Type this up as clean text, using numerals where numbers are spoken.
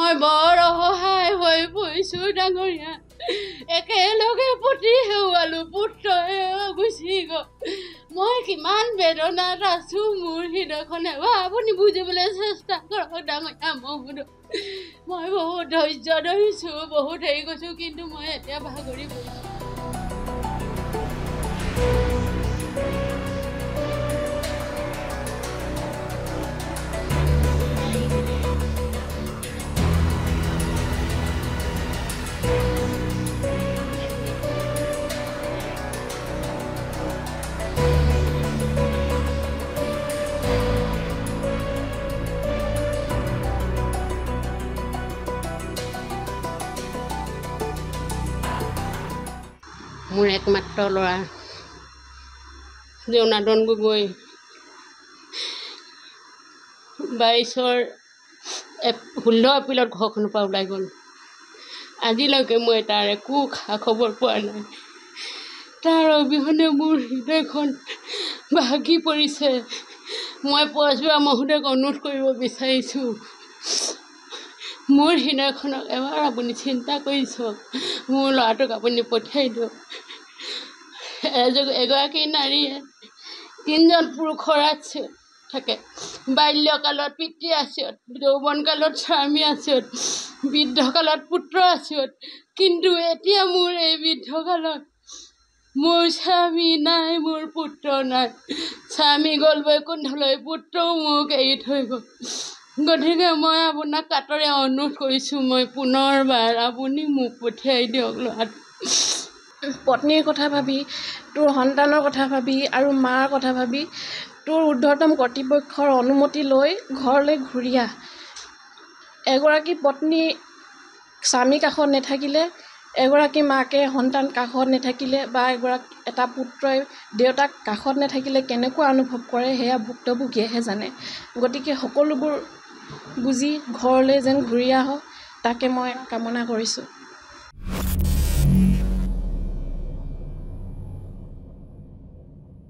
মই বৰ অসহায় হৈ পৰিছোঁ ডাঙৰীয়া। একেলগে পুতি হেৰুৱালোঁ, পুত্ৰই গুচি গ'ল। মই কিমান বেদনাত আছোঁ, মোৰ হৃদয়খনে আপুনি বুজিবলৈ চেষ্টা কৰক ডাঙৰীয়া মহোদয়। মই বহুত ধৈৰ্য ধৰিছোঁ, বহুত হেৰি কৰিছোঁ, কিন্তু মই এতিয়া ভাগৰি পৰিছোঁ। মোৰ একমাত্ৰ ল'ৰা জনাৰ্দন গগৈ 22-16 এপ্ৰিলত ঘৰখনৰ পৰা ওলাই গ'ল। আজিলৈকে মই তাৰ একো খা খবৰ পোৱা নাই। তাৰ অবিহনে মোৰ হৃদয়খন ভাগি পৰিছে। মই পৰশুৰাম মহোদয়ক অনুৰোধ কৰিব বিচাৰিছোঁ, মোৰ হৃদয়খনক এবাৰ আপুনি চিন্তা কৰি চাওক, মোৰ ল'ৰাটোক আপুনি পঠিয়াই দিয়ক। এগৰাকী নাৰীয়ে 3জন পুৰুষৰ আশ্ৰয়ত থাকে। বাল্যকালত পিতৃ আশ্ৰয়ত, যৌৱনকালত স্বামী আশ্ৰয়ত, বৃদ্ধকালত পুত্ৰ আশ্ৰয়ত। কিন্তু এতিয়া মোৰ এই বৃদ্ধকালত মোৰ স্বামী নাই, মোৰ পুত্ৰ নাই। স্বামী গ'ল বৈকুণ্ঠলৈ, পুত্ৰও মোক এৰি থৈ গ'ল। গতিকে মই আপোনাক কাতৰে অনুৰোধ কৰিছোঁ, মই পুনৰবাৰ আপুনি মোক পঠিয়াই দিয়ক ল'ৰাটো। পত্নীৰ কথা ভাবি, তোৰ সন্তানৰ কথা ভাবি আৰু মাৰ কথা ভাবি তোৰ ঊৰ্ধ্বতম কৰ্তৃপক্ষৰ অনুমতি লৈ ঘৰলৈ ঘূৰি আহ। এগৰাকী পত্নী স্বামী কাষত নাথাকিলে, এগৰাকী মাকে সন্তান কাষত নাথাকিলে বা এটা পুত্ৰই দেউতাক কাষত নাথাকিলে কেনেকুৱা অনুভৱ কৰে, সেয়া ভুক্তভোগীয়েহে জানে। গতিকে সকলোবোৰ বুজি ঘৰলৈ যেন ঘূৰি আহ, তাকে মই কামনা কৰিছোঁ।